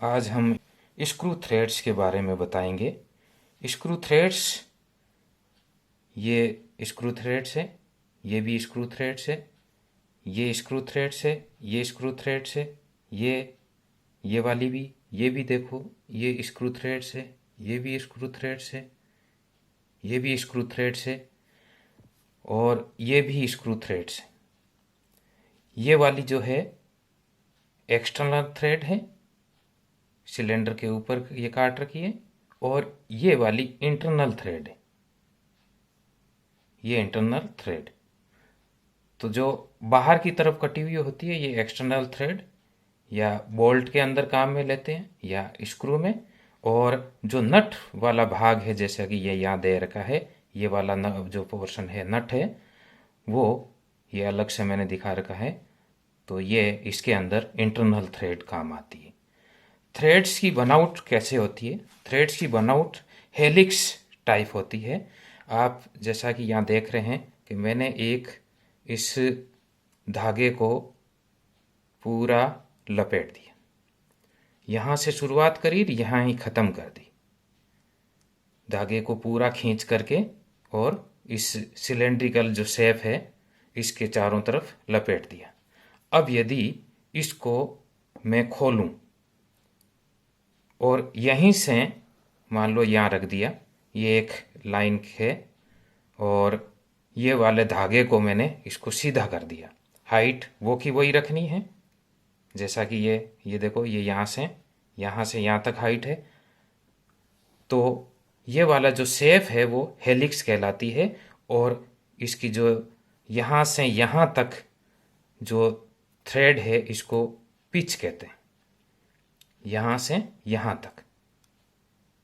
आज हम screw threads के बारे में बताएंगे। स्क्रू थ्रेड्स, ये स्क्रू थ्रेड्स है, ये भी स्क्रू थ्रेड्स है, ये स्क्रू थ्रेड्स है, ये स्क्रू थ्रेड्स है, ये वाली भी, ये भी देखो, ये स्क्रू थ्रेड्स है, ये भी स्क्रू थ्रेड्स है, ये भी स्क्रू थ्रेड्स है और ये भी स्क्रू थ्रेड्स है। ये वाली जो है एक्सटर्नल थ्रेड है, सिलेंडर के ऊपर ये काट रखी है, और ये वाली इंटरनल थ्रेड है, ये इंटरनल थ्रेड। तो जो बाहर की तरफ कटी हुई होती है ये एक्सटर्नल थ्रेड, या बोल्ट के अंदर काम में लेते हैं या स्क्रू में। और जो नट वाला भाग है, जैसा कि ये यहाँ दे रखा है, ये वाला जो पोर्शन है नट है, वो ये अलग से मैंने दिखा रखा है। तो ये इसके अंदर इंटरनल थ्रेड काम आती है। थ्रेड्स की बनावट कैसे होती है? थ्रेड्स की बनावट हेलिक्स टाइप होती है। आप जैसा कि यहाँ देख रहे हैं कि मैंने एक इस धागे को पूरा लपेट दिया, यहाँ से शुरुआत करी, यहाँ ही ख़त्म कर दी, धागे को पूरा खींच करके, और इस सिलेंड्रिकल जो शेप है इसके चारों तरफ लपेट दिया। अब यदि इसको मैं खोलूं और यहीं से मान लो यहाँ रख दिया, ये एक लाइन है, और ये वाले धागे को मैंने इसको सीधा कर दिया। हाइट वो की वही रखनी है, जैसा कि ये देखो, ये यहाँ से यहाँ तक हाइट है। तो ये वाला जो शेप है वो हेलिक्स कहलाती है, और इसकी जो यहाँ से यहाँ तक जो थ्रेड है इसको पिच कहते हैं। यहाँ से यहाँ तक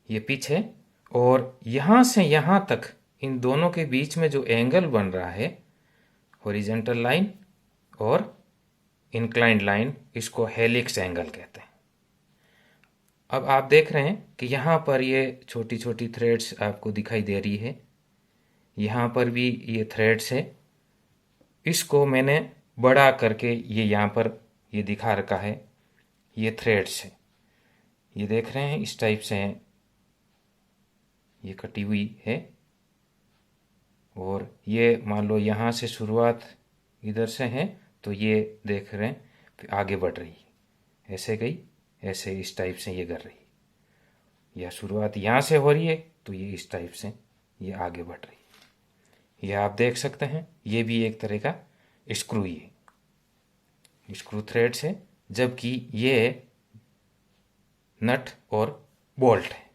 ये पिच है, और यहाँ से यहाँ तक इन दोनों के बीच में जो एंगल बन रहा है, हॉरिजॉन्टल लाइन और इंक्लाइंड लाइन, इसको हेलिक्स एंगल कहते हैं। अब आप देख रहे हैं कि यहाँ पर ये छोटी छोटी थ्रेड्स आपको दिखाई दे रही है, यहाँ पर भी ये थ्रेड्स है। इसको मैंने बड़ा करके ये यहाँ पर ये दिखा रखा है, ये थ्रेड्स है, ये देख रहे हैं इस टाइप से हैं, ये कटी हुई है। और ये मान लो यहाँ से शुरुआत इधर से है, तो ये देख रहे हैं फिर आगे बढ़ रही है, ऐसे गई, ऐसे इस टाइप से ये कर रही है, या शुरुआत यहाँ से हो रही है तो ये इस टाइप से ये आगे बढ़ रही है। ये आप देख सकते हैं, ये भी एक तरह का स्क्रू ही है, स्क्रू थ्रेड्स है, जबकि ये नट और बोल्ट है।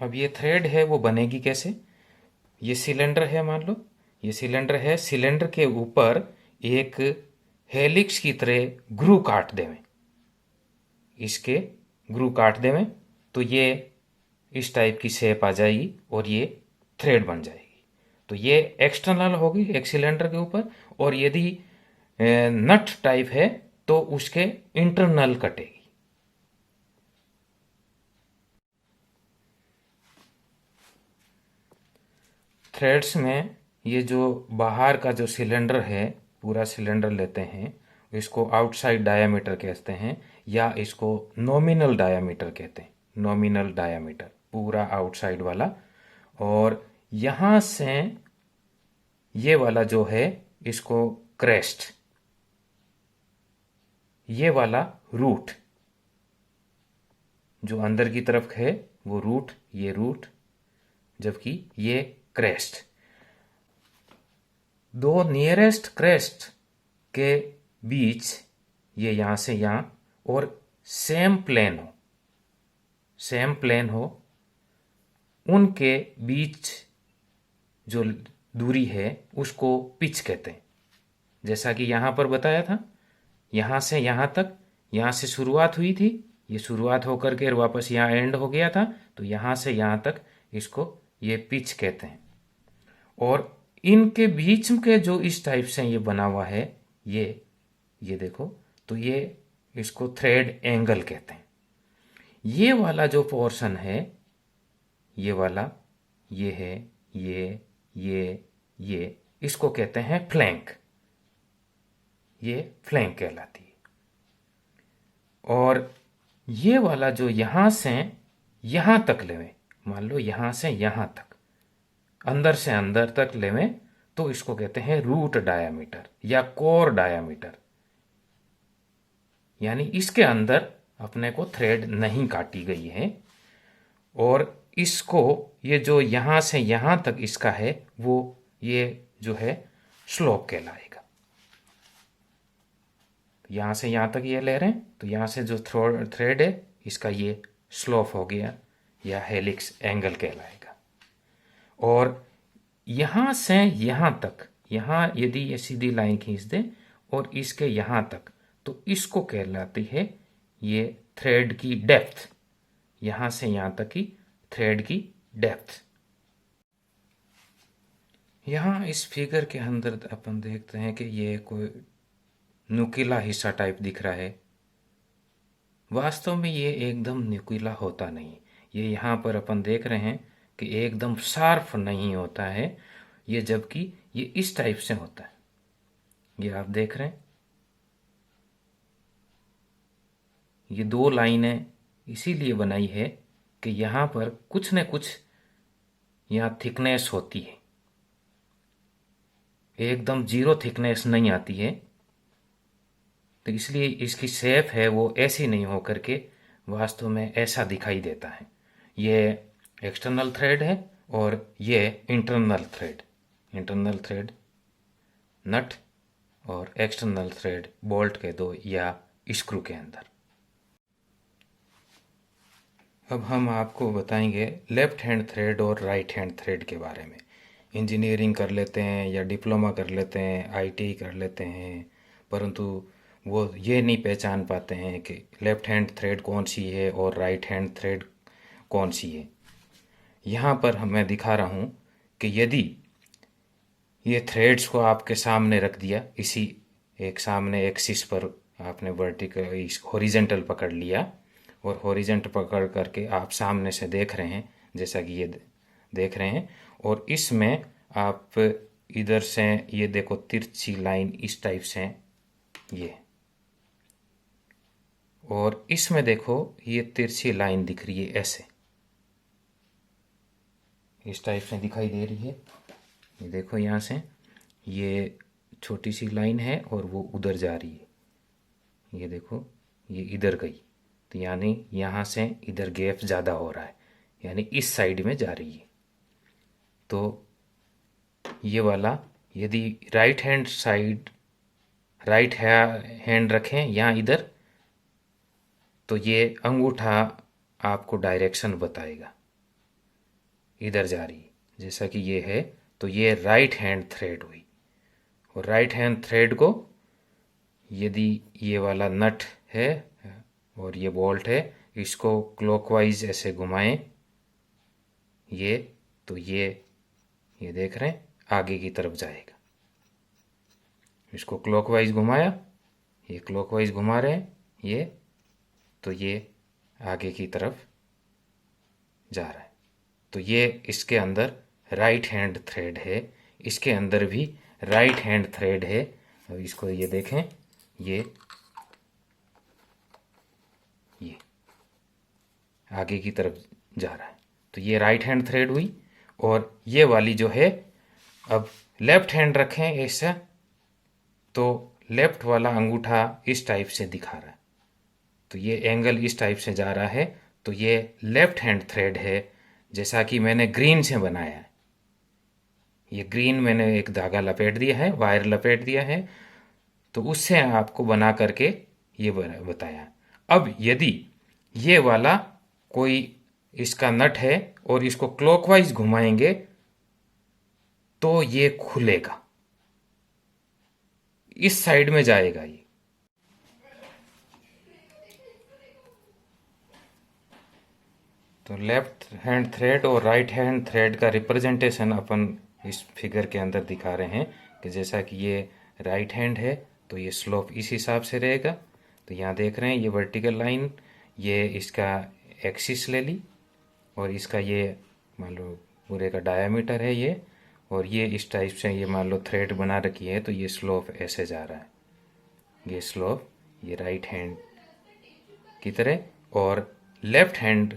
अब ये थ्रेड है वो बनेगी कैसे? ये सिलेंडर है, मान लो ये सिलेंडर है, सिलेंडर के ऊपर एक हेलिक्स की तरह ग्रू काट देवें, इसके ग्रू काट देवें, तो ये इस टाइप की शेप आ जाएगी और ये थ्रेड बन जाएगी। तो ये एक्सटर्नल होगी एक सिलेंडर के ऊपर, और यदि नट टाइप है तो उसके इंटरनल कटेगी। थ्रेड्स में ये जो बाहर का जो सिलेंडर है, पूरा सिलेंडर लेते हैं, इसको आउटसाइड डायामीटर कहते हैं, या इसको नॉमिनल डायामीटर कहते हैं। नॉमिनल डायामीटर पूरा आउटसाइड वाला, और यहाँ से ये वाला जो है इसको क्रेस्ट, ये वाला रूट, जो अंदर की तरफ है वो रूट, ये रूट, जबकि ये क्रेस्ट। दो नियरेस्ट क्रेस्ट के बीच, ये यहाँ से यहाँ, और सेम प्लेन हो, सेम प्लेन हो, उनके बीच जो दूरी है उसको पिच कहते हैं। जैसा कि यहाँ पर बताया था, यहाँ से यहाँ तक, यहाँ से शुरुआत हुई थी, ये शुरुआत होकर के वापस यहाँ एंड हो गया था, तो यहाँ से यहाँ तक इसको ये पिच कहते हैं। और इनके बीच के जो इस टाइप से ये बना हुआ है, ये देखो, तो ये इसको थ्रेड एंगल कहते हैं। ये वाला जो पोर्शन है, ये वाला, ये है, ये इसको कहते हैं फ्लैंक। ये फ्लैंक कहलाती है। और ये वाला जो यहाँ से यहाँ तक लेवें, मान लो यहाँ से यहाँ तक, अंदर से अंदर तक लेवें, तो इसको कहते हैं रूट डायामीटर या कोर डायामीटर। यानी इसके अंदर अपने को थ्रेड नहीं काटी गई है, और इसको ये जो यहाँ से यहाँ तक इसका है वो ये जो है स्लोप कहलाएगा। यहाँ से यहाँ तक ये ले रहे हैं, तो यहाँ से जो थ्रेड है इसका ये स्लोप हो गया या हेलिक्स एंगल कहलाएगा। और यहाँ से यहाँ तक, यहाँ यदि ये सीधी लाइन खींच दें और इसके यहाँ तक, तो इसको कहलाती है ये थ्रेड की डेप्थ। यहाँ से यहाँ तक की थ्रेड की डेप्थ। यहाँ इस फिगर के अंदर अपन देखते हैं कि ये कोई नुकीला हिस्सा टाइप दिख रहा है। वास्तव में ये एकदम नुकीला होता नहीं। ये यहाँ पर अपन देख रहे हैं कि एकदम शार्प नहीं होता है ये, जबकि ये इस टाइप से होता है। ये आप देख रहे हैं, ये दो लाइनें इसीलिए बनाई है कि यहाँ पर कुछ न कुछ यहाँ थिकनेस होती है, एकदम जीरो थिकनेस नहीं आती है। तो इसलिए इसकी शेप है वो ऐसी नहीं हो करके वास्तव में ऐसा दिखाई देता है। ये एक्सटर्नल थ्रेड है और ये इंटरनल थ्रेड नट और एक्सटर्नल थ्रेड बोल्ट के दो या स्क्रू के अंदर। अब हम आपको बताएंगे लेफ्ट हैंड थ्रेड और राइट हैंड थ्रेड के बारे में। इंजीनियरिंग कर लेते हैं या डिप्लोमा कर लेते हैं, आईटीआई कर लेते हैं, परंतु वो ये नहीं पहचान पाते हैं कि लेफ्ट हैंड थ्रेड कौन सी है और राइट हैंड थ्रेड कौन सी है। यहाँ पर मैं दिखा रहा हूँ कि यदि ये थ्रेड्स को आपके सामने रख दिया, इसी एक सामने एक्सिस पर आपने वर्टिकल हॉरिजेंटल पकड़ लिया और हॉरिजेंटल पकड़ करके आप सामने से देख रहे हैं, जैसा कि ये देख रहे हैं, और इसमें आप इधर से ये देखो तिरछी लाइन इस टाइप से ये, और इसमें देखो ये तिरछी लाइन दिख रही है ऐसे, इस टाइप से दिखाई दे रही है। ये देखो यहाँ से ये छोटी सी लाइन है और वो उधर जा रही है। ये देखो ये इधर गई, तो यानी यहाँ से इधर गैप ज़्यादा हो रहा है, यानी इस साइड में जा रही है। तो ये वाला यदि राइट हैंड रखें यहाँ इधर, तो ये अंगूठा आपको डायरेक्शन बताएगा, इधर जा रही है, जैसा कि ये है। तो ये राइट हैंड थ्रेड हुई। और राइट हैंड थ्रेड को यदि ये वाला नट है और ये बोल्ट है, इसको क्लॉकवाइज ऐसे घुमाएं ये, तो ये देख रहे हैं आगे की तरफ जाएगा। इसको क्लॉकवाइज घुमाया, ये क्लॉकवाइज घुमा रहे हैं ये, तो ये आगे की तरफ जा रहा है। तो ये इसके अंदर राइट हैंड थ्रेड है, इसके अंदर भी राइट हैंड थ्रेड है। और इसको ये देखें, ये आगे की तरफ जा रहा है, तो ये राइट हैंड थ्रेड हुई। और ये वाली जो है, अब लेफ्ट हैंड रखें ऐसा, तो लेफ्ट वाला अंगूठा इस टाइप से दिखा रहा है, तो ये एंगल इस टाइप से जा रहा है, तो ये लेफ्ट हैंड थ्रेड है। जैसा कि मैंने ग्रीन से बनाया है, ये ग्रीन मैंने एक धागा लपेट दिया है, वायर लपेट दिया है, तो उससे आपको बना करके ये बताया। अब यदि ये वाला कोई इसका नट है और इसको क्लॉकवाइज घुमाएंगे तो ये खुलेगा, इस साइड में जाएगा ये। तो लेफ्ट हैंड थ्रेड और राइट हैंड थ्रेड का रिप्रेजेंटेशन अपन इस फिगर के अंदर दिखा रहे हैं कि जैसा कि ये राइट हैंड है तो ये स्लोप इस हिसाब से रहेगा। तो यहाँ देख रहे हैं ये वर्टिकल लाइन, ये इसका एक्सिस ले ली और इसका ये मान लो पूरे का डायामीटर है ये, और ये इस टाइप से ये मान लो थ्रेड बना रखी है, तो ये स्लोप ऐसे जा रहा है। ये स्लोप, ये राइट हैंड की तरह, और लेफ्ट हैंड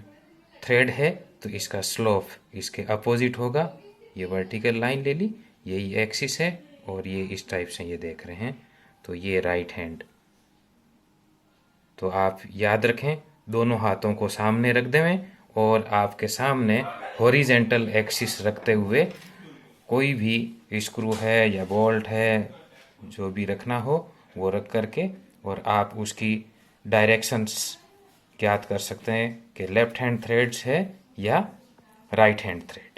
थ्रेड है तो इसका स्लोप इसके अपोजिट होगा। ये वर्टिकल लाइन ले ली, यही एक्सिस है, और ये इस टाइप से ये देख रहे हैं, तो ये राइट हैंड। तो आप याद रखें, दोनों हाथों को सामने रख दें और आपके सामने हॉरिजेंटल एक्सिस रखते हुए कोई भी स्क्रू है या बोल्ट है, जो भी रखना हो वो रख करके, और आप उसकी डायरेक्शंस ज्ञात कर सकते हैं कि लेफ्ट हैंड थ्रेड्स है या राइट हैंड थ्रेड।